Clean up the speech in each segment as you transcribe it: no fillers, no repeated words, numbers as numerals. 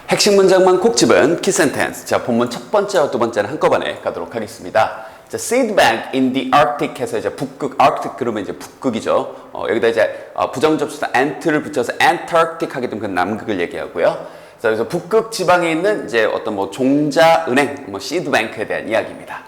핵심 문장만 콕 집은 키센텐스. 자, 본문 첫 번째와 두 번째는 한꺼번에 가도록 하겠습니다. 자, seed bank in the Arctic 해서 이제 북극, Arctic 그러면 이제 북극이죠. 여기다 이제 부정접수사 ant를 붙여서 Antarctic 하게 되면 그 남극을 얘기하고요. 자, 그래서 북극 지방에 있는 이제 어떤 뭐 종자 은행, 뭐 seed bank에 대한 이야기입니다.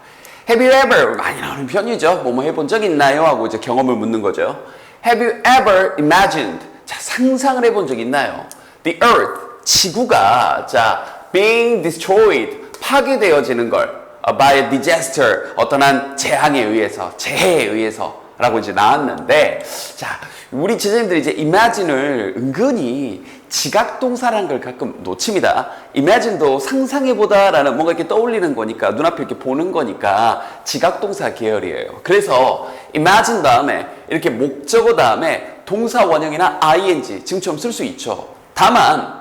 Have you ever 많이 나오는 편이죠. 뭐 해본 적 있나요? 하고 이제 경험을 묻는 거죠. Have you ever imagined? 자, 상상을 해본 적 있나요? The Earth 지구가 자 being destroyed 파괴되어지는 걸 by a disaster 어떤 한 재앙에 의해서 재해에 의해서라고 이제 나왔는데 자 우리 제자님들이 이제 imagine을 은근히 지각동사라는 걸 가끔 놓칩니다. imagine도 상상해보다라는 뭔가 이렇게 떠올리는 거니까 눈앞에 이렇게 보는 거니까 지각동사 계열이에요. 그래서 imagine 다음에 이렇게 목적어 다음에 동사 원형이나 ing 지금처럼 쓸 수 있죠. 다만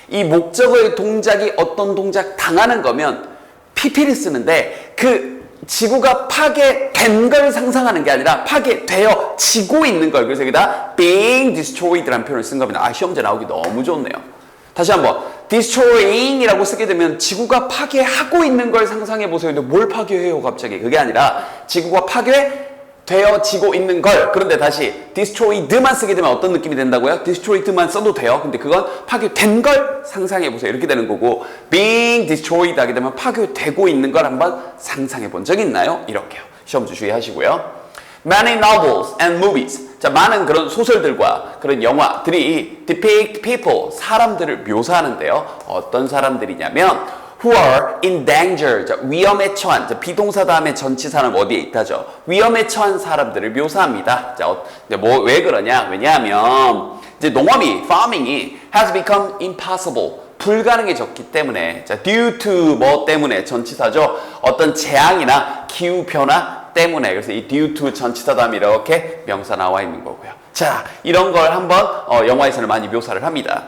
이 목적어의 동작이 어떤 동작 당하는 거면 PP를 쓰는데 그 지구가 파괴된 걸 상상하는 게 아니라 파괴되어지고 있는 걸 그래서 여기다 being destroyed라는 표현을 쓴 겁니다. 아 시험제 나오기 너무 좋네요. 다시 한번 destroying이라고 쓰게 되면 지구가 파괴하고 있는 걸 상상해 보세요. 근데 뭘 파괴해요 갑자기? 그게 아니라 지구가 파괴되어지고 있는 걸 그런데 다시 destroyed만 쓰게 되면 어떤 느낌이 된다고요? destroyed만 써도 돼요. 근데 그건 파괴된 걸 상상해 보세요. 이렇게 되는 거고 being destroyed 하게 되면 파괴되고 있는 걸 한번 상상해 본 적 있나요? 이렇게요. 시험지 주의하시고요. Many novels and movies. 자, 많은 그런 소설들과 그런 영화들이 depict people, 사람들을 묘사하는데요. 어떤 사람들이냐면 who are in danger, 자, 위험에 처한, 자, 비동사 다음에 전치사는 어디에 있다죠? 위험에 처한 사람들을 묘사합니다. 자, 왜 그러냐? 왜냐하면 이제 농업이, farming이 has become impossible, 불가능해졌기 때문에, 자, due to 뭐 때문에 전치사죠? 어떤 재앙이나 기후 변화 때문에. 그래서 이 due to 전치사 다음에 이렇게 명사 나와 있는 거고요. 자, 이런 걸 한번 영화에서는 많이 묘사를 합니다.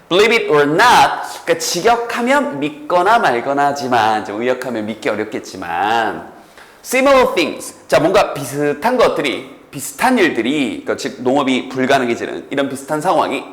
Believe it or not, 그러니까 직역하면 믿거나 말거나 하지만 좀 의역하면 믿기 어렵겠지만 similar things, 자 뭔가 비슷한 것들이 비슷한 일들이 그러니까 즉 농업이 불가능해지는 이런 비슷한 상황이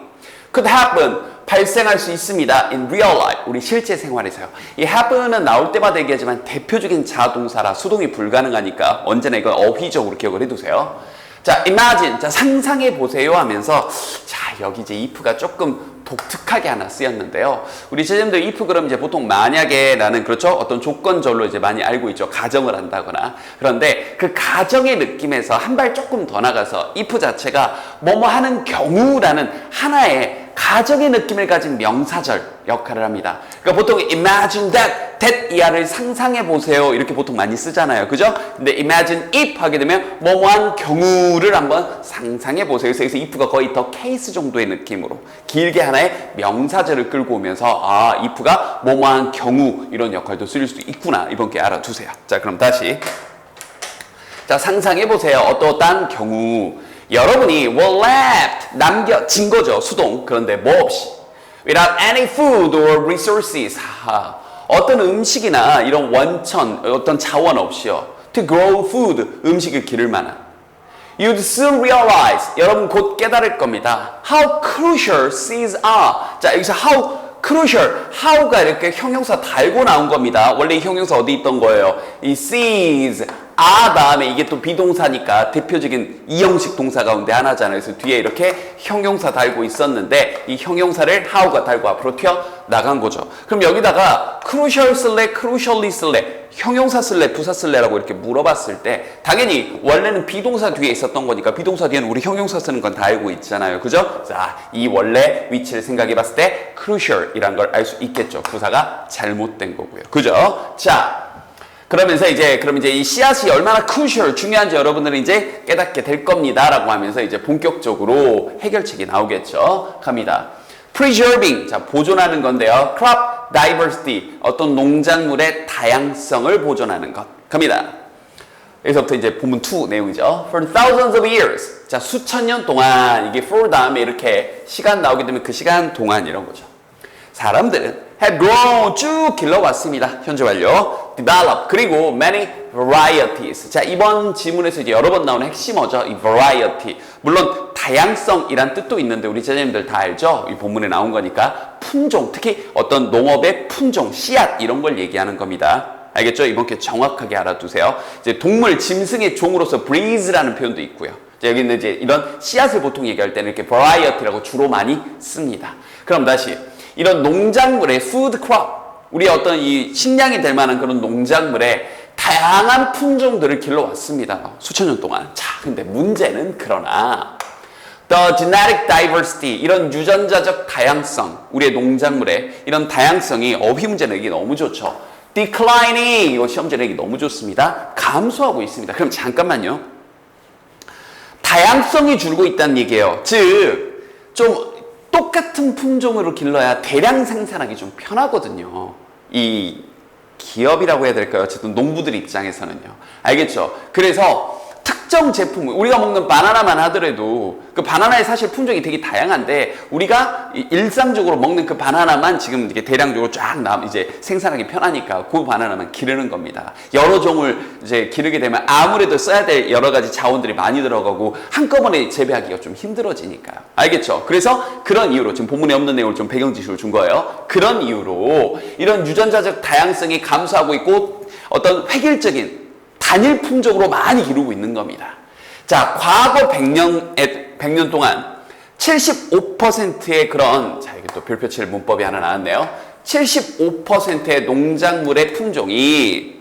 could happen, 발생할 수 있습니다. in real life, 우리 실제 생활에서요. 이 happen은 나올 때마다 얘기하지만 대표적인 자동사라 수동이 불가능하니까 언제나 이건 어휘적으로 기억을 해두세요. 자, imagine, 자 상상해 보세요 하면서 자 여기 이제 if가 조금 독특하게 하나 쓰였는데요. 우리 제자님들 if 그럼 이제 보통 만약에 라는 그렇죠 어떤 조건절로 이제 많이 알고 있죠. 가정을 한다거나. 그런데 그 가정의 느낌에서 한 발 조금 더 나가서 if 자체가 뭐뭐 하는 경우라는 하나의 가정의 느낌을 가진 명사절 역할을 합니다. 그러니까 보통 imagine that 이하를 상상해 보세요 이렇게 보통 많이 쓰잖아요. 그죠? 근데 imagine if 하게 되면 뭐뭐한 경우를 한번 상상해 보세요. 그래서 if가 거의 더 케이스 정도의 느낌으로 길게 하나의 명사절을 끌고 오면서 아 if가 뭐뭐한 경우 이런 역할도 쓸 수 있구나. 이번 기회에 알아두세요. 자 그럼 다시 자 상상해 보세요. 어떠한 경우 여러분이 were left 남겨진 거죠. 수동. 그런데 뭐 없이 without any food or resources 어떤 음식이나 이런 원천 어떤 자원 없이요 to grow food 음식을 기를 만한 you'd soon realize 여러분 곧 깨달을 겁니다. how crucial seeds are 자 여기서 how crucial, how가 이렇게 형용사 달고 나온 겁니다. 원래 이 형용사 어디 있던 거예요? 이 seeds, 다음에 이게 또 비동사니까 대표적인 이형식 동사 가운데 하나잖아요. 그래서 뒤에 이렇게 형용사 달고 있었는데 이 형용사를 how가 달고 앞으로 튀어나간 거죠. 그럼 여기다가 crucial 쓸래, crucially 쓸래, 형용사 쓸래, 부사 쓸래라고 이렇게 물어봤을 때 당연히 원래는 비동사 뒤에 있었던 거니까 비동사 뒤에는 우리 형용사 쓰는 건 다 알고 있잖아요. 그죠? 자, 이 원래 위치를 생각해 봤을 때 crucial 이란 걸 알 수 있겠죠. 부사가 잘못된 거고요. 그죠? 자, 그러면서 그럼 이제 이 씨앗이 얼마나 crucial, 중요한지 여러분들은 이제 깨닫게 될 겁니다. 라고 하면서 이제 본격적으로 해결책이 나오겠죠. 갑니다. preserving, 자, 보존하는 건데요. crop diversity, 어떤 농작물의 다양성을 보존하는 것. 갑니다. 여기서부터 이제 본문 2 내용이죠. For thousands of years. 자, 수천 년 동안, 이게 for 다음에 이렇게 시간 나오게 되면 그 시간 동안 이런 거죠. 사람들은 have grown 쭉 길러왔습니다. 현재 완료. develop 그리고 many varieties. 자, 이번 지문에서 이제 여러 번 나오는 핵심어죠. 이 variety. 물론 다양성이란 뜻도 있는데 우리 제자님들 다 알죠? 이 본문에 나온 거니까 품종, 특히 어떤 농업의 품종, 씨앗 이런 걸 얘기하는 겁니다. 알겠죠? 이번 게 정확하게 알아두세요. 이제 동물, 짐승의 종으로서 breeds라는 표현도 있고요. 여기는 이제 이런 씨앗을 보통 얘기할 때는 이렇게 variety라고 주로 많이 씁니다. 그럼 다시 이런 농작물의 food crop, 우리 어떤 이 식량이 될 만한 그런 농작물의 다양한 품종들을 길러왔습니다. 수천 년 동안. 자, 근데 문제는 그러나 The genetic diversity, 이런 유전자적 다양성, 우리의 농작물의 이런 다양성이 어휘 문제 내기 너무 좋죠. declining, 이거 시험제 내기 너무 좋습니다. 감소하고 있습니다. 그럼 잠깐만요. 다양성이 줄고 있다는 얘기예요. 즉, 좀 똑같은 품종으로 길러야 대량 생산하기 좀 편하거든요. 이 기업이라고 해야 될까요? 어쨌든 농부들 입장에서는요. 알겠죠? 그래서 특정 제품, 우리가 먹는 바나나만 하더라도 그 바나나의 사실 품종이 되게 다양한데 우리가 일상적으로 먹는 그 바나나만 지금 이렇게 대량적으로 쫙 이제 생산하기 편하니까 그 바나나만 기르는 겁니다. 여러 종을 이제 기르게 되면 아무래도 써야 될 여러 가지 자원들이 많이 들어가고 한꺼번에 재배하기가 좀 힘들어지니까요. 알겠죠? 그래서 그런 이유로 지금 본문에 없는 내용을 좀 배경 지식을 준 거예요. 그런 이유로 이런 유전자적 다양성이 감소하고 있고 어떤 획일적인 단일 품종으로 많이 기르고 있는 겁니다. 자, 과거 100년 동안 75%의 그런, 자, 이게 또 별표칠 문법이 하나 나왔네요. 75%의 농작물의 품종이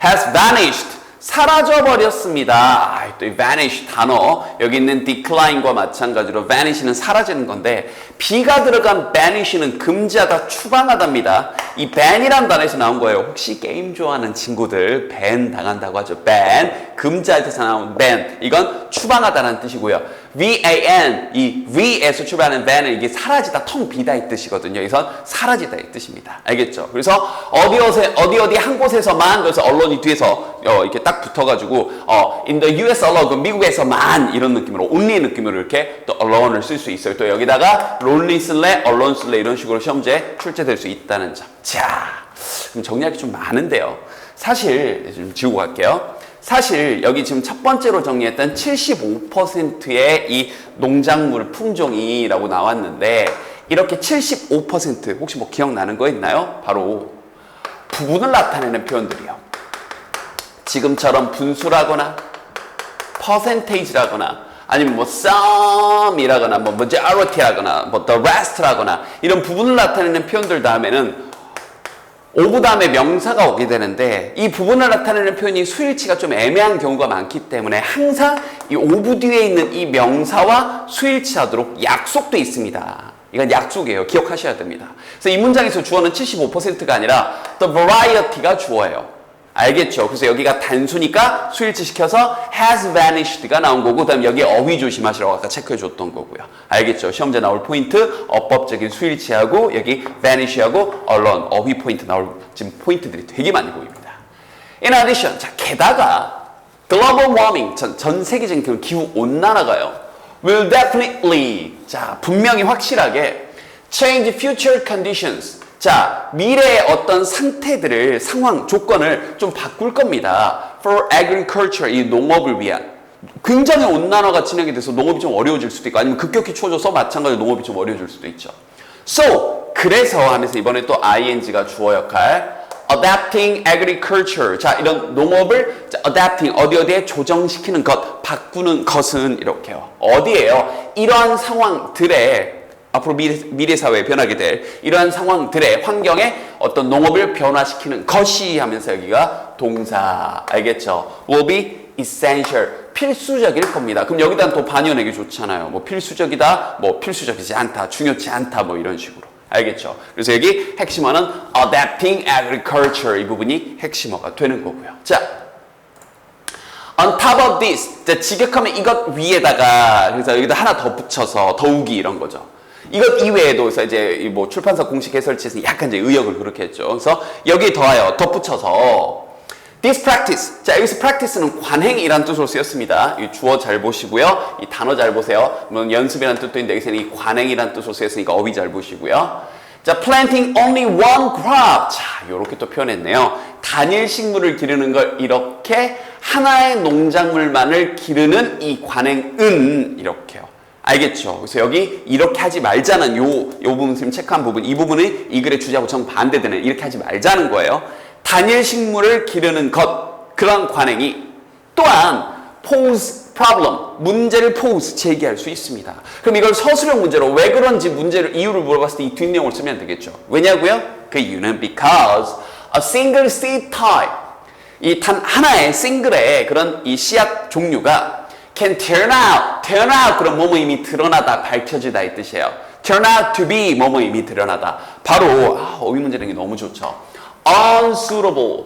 has vanished, 사라져버렸습니다. 또 이 vanish 단어, 여기 있는 decline과 마찬가지로 vanish는 사라지는 건데 B가 들어간 banish는 금지하다, 추방하다입니다. 이 ban이라는 단어에서 나온 거예요. 혹시 게임 좋아하는 친구들 ban 당한다고 하죠. ban, 금지할 때서 나온 ban, 이건 추방하다라는 뜻이고요. van, 이 v에서 출발하는 van은 이게 사라지다, 텅 비다 이 뜻이거든요. 그래서 사라지다 이 뜻입니다. 알겠죠? 그래서 어디 한 곳에서만, 그래서 언론이 뒤에서 이렇게 딱 붙어가지고 in the US alone, 그 미국에서만 이런 느낌으로 only 느낌으로 이렇게 또 alone을 쓸 수 있어요. 또 여기다가 lonely 쓸래, alone 쓸래 이런 식으로 시험지에 출제될 수 있다는 점. 자, 그럼 정리할 게 좀 많은데요. 사실 좀 지우고 갈게요. 사실 여기 지금 첫 번째로 정리했던 75%의 이 농작물 품종이라고 나왔는데 이렇게 75% 혹시 뭐 기억나는 거 있나요? 바로 부분을 나타내는 표현들이요. 지금처럼 분수라거나 percentage라거나 아니면 뭐 some이라거나 뭐 majority라거나 뭐 the rest라거나 이런 부분을 나타내는 표현들 다음에는 오브 다음에 명사가 오게 되는데 이 부분을 나타내는 표현이 수일치가 좀 애매한 경우가 많기 때문에 항상 이 오브 뒤에 있는 이 명사와 수일치하도록 약속돼 있습니다. 이건 약속이에요. 기억하셔야 됩니다. 그래서 이 문장에서 주어는 75%가 아니라 the variety가 주어예요. 알겠죠? 그래서 여기가 단수니까 수일치 시켜서 has vanished가 나온 거고 그다음 여기 어휘 조심하시라고 아까 체크해 줬던 거고요. 알겠죠? 시험제 나올 포인트 어법적인 수일치하고 여기 vanish하고 alone 어휘 포인트 나올 지금 포인트들이 되게 많이 보입니다. In addition, 자 게다가 global warming 전 세계적인 그런 기후 온난화가요. will definitely 자 분명히 확실하게 change future conditions. 자, 미래의 어떤 상태들을, 상황, 조건을 좀 바꿀 겁니다. For agriculture, 이 농업을 위한. 굉장히 온난화가 진행이 돼서 농업이 좀 어려워질 수도 있고, 아니면 급격히 추워져서 마찬가지로 농업이 좀 어려워질 수도 있죠. So, 그래서 하면서 이번에 또 ing가 주어 역할. adapting agriculture. 자, 이런 농업을 adapting, 어디에 조정시키는 것, 바꾸는 것은 이렇게요. 어디에요? 이러한 상황들에 앞으로 미래 사회에 변하게 될 이러한 상황들의 환경에 어떤 농업을 변화시키는 것이 하면서 여기가 동사 알겠죠? will be essential 필수적일 겁니다. 그럼 여기다 또 반연하기 좋잖아요. 뭐 필수적이다, 뭐 필수적이지 않다, 중요치 않다, 뭐 이런 식으로 알겠죠? 그래서 여기 핵심어는 adapting agriculture 이 부분이 핵심어가 되는 거고요. 자. On top of this, 자, 직역하면 이것 위에다가 그래서 여기다 하나 더 붙여서 더욱이 이런 거죠. 이것 이외에도 그래서 이제 뭐 출판사 공식 해설지에서 약간 이제 의역을 그렇게 했죠. 그래서 여기 더하여 덧붙여서 this practice. 자, 여기서 practice는 관행이란 뜻으로 쓰였습니다. 이 주어 잘 보시고요. 이 단어 잘 보세요. 물론 연습이라는 뜻도 있는데 여기서는 이 관행이란 뜻으로 쓰였으니까 어휘 잘 보시고요. 자, planting only one crop. 자, 요렇게 또 표현했네요. 단일 식물을 기르는 걸 이렇게 하나의 농작물만을 기르는 이 관행은 이렇게요. 알겠죠? 그래서 여기 이렇게 하지 말자는 요 부분 선생님 체크한 부분, 이 부분이 이 글의 주제하고 정반대되는 이렇게 하지 말자는 거예요. 단일 식물을 기르는 것, 그런 관행이 또한 pose problem, 문제를 pose, 제기할 수 있습니다. 그럼 이걸 서술형 문제로 왜 그런지 문제를 이유를 물어봤을 때 이 뒷내용을 쓰면 되겠죠. 왜냐고요? 그 이유는 because a single seed type, 이 단 하나의 싱글의 그런 이 씨앗 종류가 can turn out 그런 뭐뭐 이미 드러나다, 밝혀지다 이 뜻이에요. turn out to be 뭐뭐 이미 드러나다. 바로 어휘 문제라는 게 너무 좋죠. unsuitable,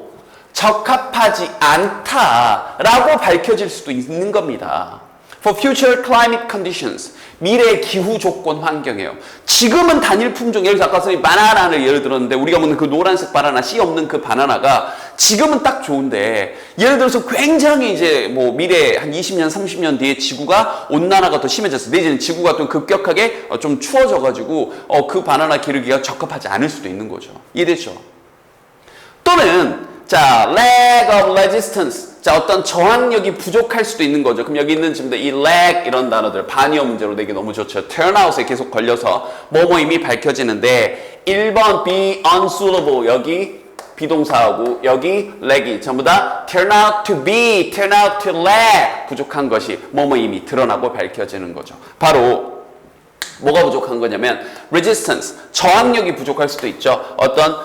적합하지 않다라고 밝혀질 수도 있는 겁니다. For future climate conditions, 미래의 기후 조건 환경이에요. 지금은 단일 품종, 예를 들어서 아까 선생님 바나나를 예를 들었는데 우리가 먹는 그 노란색 바나나, 씨 없는 그 바나나가 지금은 딱 좋은데 예를 들어서 굉장히 이제 뭐 미래 한 20년, 30년 뒤에 지구가 온난화가 더 심해졌어. 내지는 지구가 좀 급격하게 좀 추워져가지고 그 바나나 기르기가 적합하지 않을 수도 있는 거죠. 이해되죠? 또는 자, lack of resistance. 자, 어떤 저항력이 부족할 수도 있는 거죠. 그럼 여기 있는 지금 이 lack 이런 단어들 반의어 문제로 되게 너무 좋죠. turn out에 계속 걸려서 뭐뭐 이미 밝혀지는데 1번 be unsuitable 여기 비동사하고 여기 lack이 전부 다 turn out to be, turn out to lack 부족한 것이 뭐뭐 이미 드러나고 밝혀지는 거죠. 바로 뭐가 부족한 거냐면 resistance, 저항력이 부족할 수도 있죠. 어떤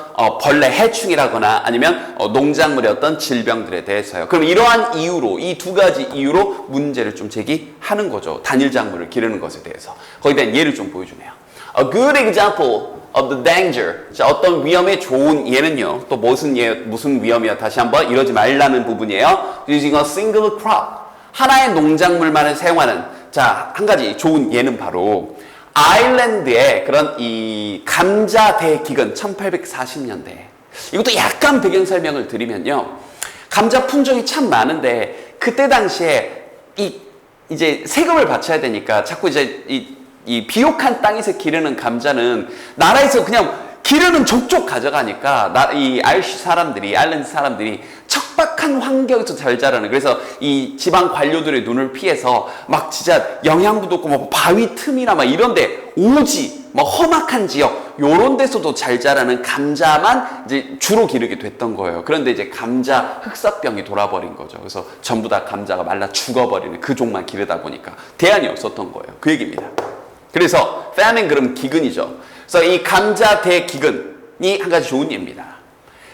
벌레 해충이라거나 아니면 농작물의 어떤 질병들에 대해서요. 그럼 이러한 이유로 이 두 가지 이유로 문제를 좀 제기하는 거죠. 단일 작물을 기르는 것에 대해서. 거기에 대한 예를 좀 보여주네요. A good example of the danger. 자, 어떤 위험의 좋은 예는요. 또 무슨 위험이야? 다시 한번 이러지 말라는 부분이에요. Using a single crop. 하나의 농작물만을 사용하는 자, 한 가지 좋은 예는 바로 아일랜드의 그런 이 감자 대기근 1840년대. 이것도 약간 배경 설명을 드리면요. 감자 품종이 참 많은데 그때 당시에 이제 세금을 바쳐야 되니까 자꾸 이제 이 비옥한 땅에서 기르는 감자는 나라에서 그냥 기르는 족족 가져가니까 이 아일랜드 사람들이 척박한 환경에서 잘 자라는, 그래서 이 지방 관료들의 눈을 피해서 막 진짜 영양분도 없고 뭐 바위 틈이나 막 이런데 오지 뭐 험악한 지역 요런 데서도 잘 자라는 감자만 이제 주로 기르게 됐던 거예요. 그런데 이제 감자 흑사병이 돌아버린 거죠. 그래서 전부 다 감자가 말라 죽어버리는 그 종만 기르다 보니까 대안이 없었던 거예요. 그 얘기입니다. 그래서 famine 그럼 기근이죠. 그래서 이 감자 대기근이 한 가지 좋은 예입니다.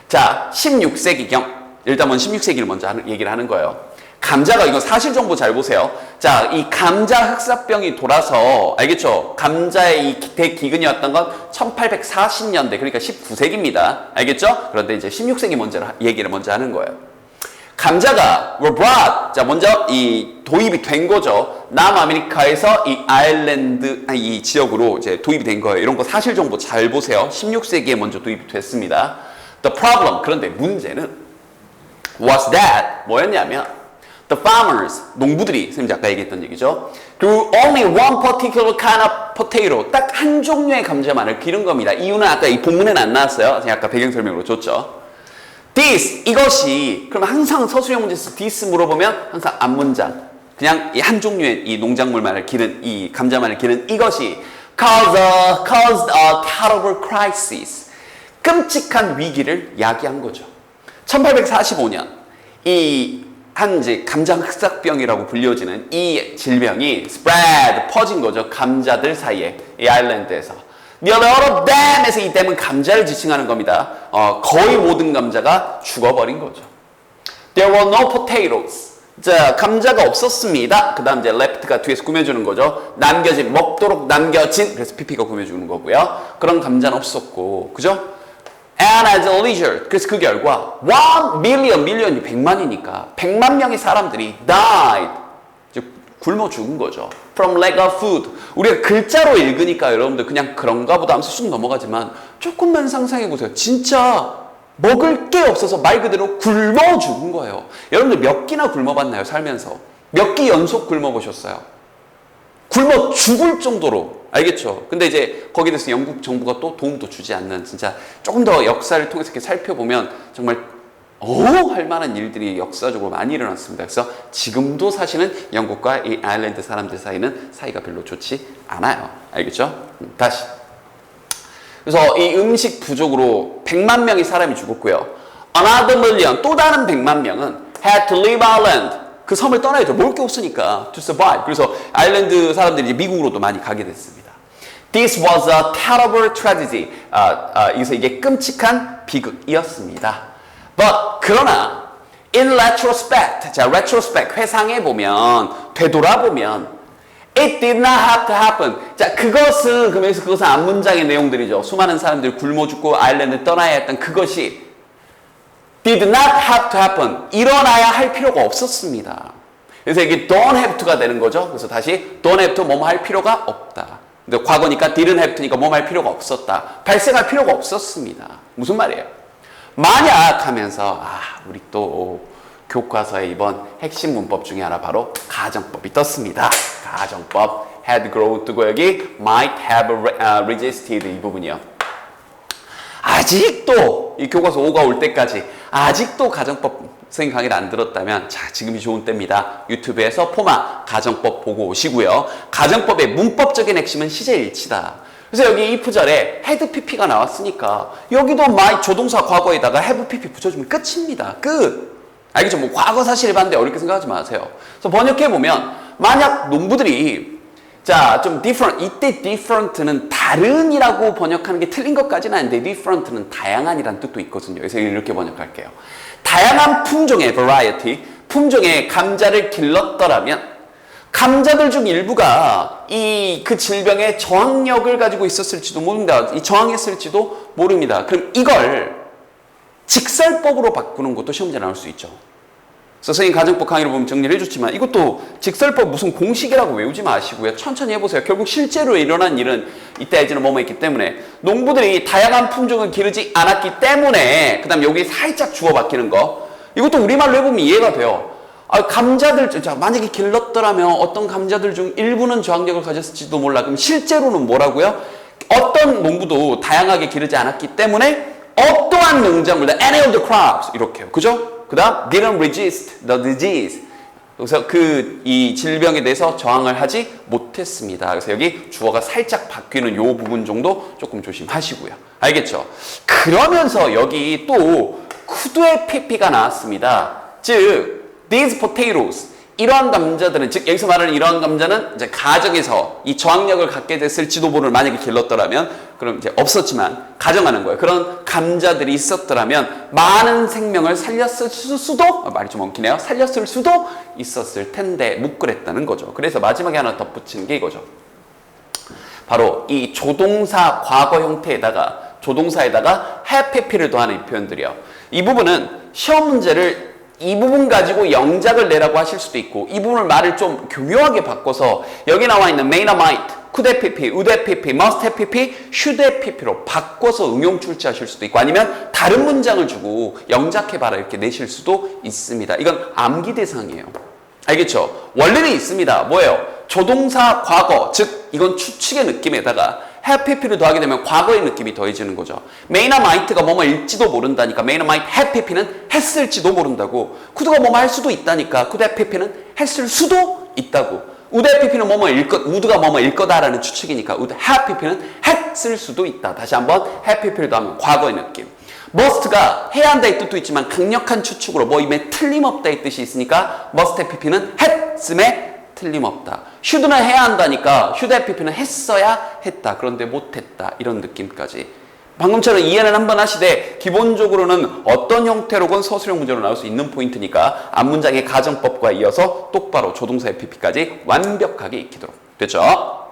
자, 16세기경. 일단 16세기를 먼저 얘기를 하는 거예요. 감자가, 이거 사실 정보 잘 보세요. 자, 이 감자 흑사병이 돌아서, 알겠죠? 감자의 이 대기근이 왔던 건 1840년대, 그러니까 19세기입니다. 알겠죠? 그런데 이제 16세기 얘기를 먼저 하는 거예요. 감자가 were brought, 자, 먼저 이 도입이 된 거죠. 남아메리카에서 이 아일랜드, 이 지역으로 이제 도입이 된 거예요. 이런 거 사실 정보 잘 보세요. 16세기에 먼저 도입이 됐습니다. The problem, 그런데 문제는 was that, 뭐였냐면 the farmers, 농부들이, 선생님 아까 얘기했던 얘기죠. grew only one particular kind of potato, 딱 한 종류의 감자만을 기른 겁니다. 이유는 아까 이 본문에는 안 나왔어요. 제가 아까 배경 설명으로 줬죠. This, 이것이, 그럼 항상 서술형 문제에서 this 물어보면 항상 앞문장, 그냥 이 한 종류의 이 농작물만을 기른, 이 감자만을 기른 이것이 caused a terrible crisis, 끔찍한 위기를 야기한 거죠. 1845년 이 이제 감자 흑사병이라고 불려지는 이 질병이 spread, 퍼진 거죠. 감자들 사이에, 이 아일랜드에서. Nearly all of them에서 이 them은 감자를 지칭하는 겁니다. 거의 모든 감자가 죽어버린 거죠. There were no potatoes. 자, 감자가 없었습니다. 그 다음 이제 left가 뒤에서 꾸며주는 거죠. 남겨진, 먹도록 남겨진. 그래서 pp가 꾸며주는 거고요. 그런 감자는 없었고, 그죠? And as a leisure. 그래서 그 결과 1 million, million이 100만이니까 100만 명의 사람들이 died. 굶어 죽은 거죠. From lack of food. 우리가 글자로 읽으니까 여러분들 그냥 그런가 보다 하면서 쑥 넘어가지만 조금만 상상해 보세요. 진짜 먹을 게 없어서 말 그대로 굶어 죽은 거예요. 여러분들 몇 끼나 굶어봤나요? 살면서. 몇 끼 연속 굶어보셨어요? 굶어 죽을 정도로. 알겠죠? 근데 이제 거기에 대해서 영국 정부가 또 도움도 주지 않는, 진짜 조금 더 역사를 통해서 이렇게 살펴보면 정말 할 만한 일들이 역사적으로 많이 일어났습니다. 그래서 지금도 사실은 영국과 이 아일랜드 사람들 사이는 사이가 별로 좋지 않아요. 알겠죠? 다시. 그래서 이 음식 부족으로 100만 명의 사람이 죽었고요. Another million, 또 다른 100만 명은 had to leave Ireland. 그 섬을 떠나야죠. 먹을 게 없으니까. To survive. 그래서 아일랜드 사람들이 이제 미국으로도 많이 가게 됐습니다. This was a terrible tragedy. 여기서 이게 끔찍한 비극이었습니다. But 그러나 in retrospect, 자 retrospect 회상해 보면 되돌아보면 it did not have to happen. 자 그것은 그러면서 그것은 앞문장의 내용들이죠. 수많은 사람들이 굶어 죽고 아일랜드 떠나야 했던 그것이 did not have to happen. 일어나야 할 필요가 없었습니다. 그래서 이게 don't have to가 되는 거죠. 그래서 다시 don't have to 뭐뭐 할 필요가 없다. 근데 과거니까 didn't have to니까 뭐뭐 할 필요가 없었다. 발생할 필요가 없었습니다. 무슨 말이에요? 만약 하면서 우리 또 교과서의 이번 핵심 문법 중에 하나 바로 가정법이 떴습니다. 가정법 had grow 뜨고 여기 might have resisted 이 부분이요. 아직도 이 교과서 5가 올 때까지 아직도 가정법 선생님 강의를 안 들었다면 자 지금이 좋은 때입니다. 유튜브에서 포마 가정법 보고 오시고요. 가정법의 문법적인 핵심은 시제일치다. 그래서 여기 if 절에 had pp가 나왔으니까 여기도 my 조동사 과거에다가 have pp 붙여주면 끝입니다. 끝. 알겠죠? 뭐 과거 사실을 봤는데 어렵게 생각하지 마세요. 그래서 번역해 보면 만약 농부들이 자 좀 different 이때 different는 다른이라고 번역하는 게 틀린 것까지는 아닌데 different는 다양한이라는 뜻도 있거든요. 그래서 이렇게 번역할게요. 다양한 품종의 variety 품종의 감자를 길렀더라면 감자들 중 일부가 그 질병의 저항력을 가지고 있었을지도 모릅니다. 저항했을지도 모릅니다. 그럼 이걸 직설법으로 바꾸는 것도 시험지에 나올 수 있죠. 선생님 가정법 강의를 보면 정리를 해줬지만 이것도 직설법 무슨 공식이라고 외우지 마시고요. 천천히 해보세요. 결국 실제로 일어난 일은 이때 예지는 뭐뭐 있기 때문에 농부들이 다양한 품종을 기르지 않았기 때문에 그 다음 여기 살짝 주어 바뀌는 거 이것도 우리말로 해보면 이해가 돼요. 감자들, 자, 만약에 길렀더라면 어떤 감자들 중 일부는 저항력을 가졌을지도 몰라. 그럼 실제로는 뭐라고요? 어떤 농부도 다양하게 기르지 않았기 때문에 어떠한 농작물들, any of the crops, 이렇게요. 그죠? 그 다음, didn't resist the disease. 그래서 이 질병에 대해서 저항을 하지 못했습니다. 그래서 여기 주어가 살짝 바뀌는 요 부분 정도 조금 조심하시고요. 알겠죠? 그러면서 여기 또 could의 pp가 나왔습니다. 즉, these potatoes 이러한 감자들은 즉 여기서 말하는 이러한 감자는 이제 가정에서 이 저항력을 갖게 됐을지도 모를 만약에 길렀더라면 그럼 이제 없었지만 가정하는 거예요. 그런 감자들이 있었더라면 많은 생명을 살렸을 수도 말이 좀 엉키네요. 살렸을 수도 있었을 텐데 묵그랬다는 거죠. 그래서 마지막에 하나 덧붙이는 게 이거죠. 바로 이 조동사 과거 형태에다가 조동사에다가 have pp를 더하는 이 표현들이요. 이 부분은 시험 문제를 이 부분 가지고 영작을 내라고 하실 수도 있고 이 부분을 말을 좀 교묘하게 바꿔서 여기 나와 있는 may or might, could have pp, would have pp, must have pp, should have pp로 바꿔서 응용 출제하실 수도 있고 아니면 다른 문장을 주고 영작해봐라 이렇게 내실 수도 있습니다. 이건 암기 대상이에요. 알겠죠? 원리는 있습니다. 뭐예요? 조동사 과거, 즉 이건 추측의 느낌에다가 have pp를 더하게 되면 과거의 느낌이 더해지는 거죠. may나 might가 뭐뭐일지도 모른다니까 may나 might have pp는 했을지도 모른다고. could가 뭐뭐 할 수도 있다니까 could have pp는 했을 수도 있다고. would have pp는 뭐뭐일 것, would가 뭐뭐일 거다라는 추측이니까 would have pp는 했을 수도 있다. 다시 한번 have pp를 더하면 과거의 느낌. must가 해야 한다의 뜻도 있지만 강력한 추측으로 뭐 이에 틀림없다의 뜻이 있으니까 must have pp는 했음에 틀림없다. should는 해야 한다니까 should have pp는 했어야 했다. 그런데 못했다. 이런 느낌까지. 방금처럼 이해는 한번 하시되 기본적으로는 어떤 형태로건 서술형 문제로 나올 수 있는 포인트니까 앞문장의 가정법과 이어서 똑바로 조동사의 pp까지 완벽하게 익히도록. 됐죠?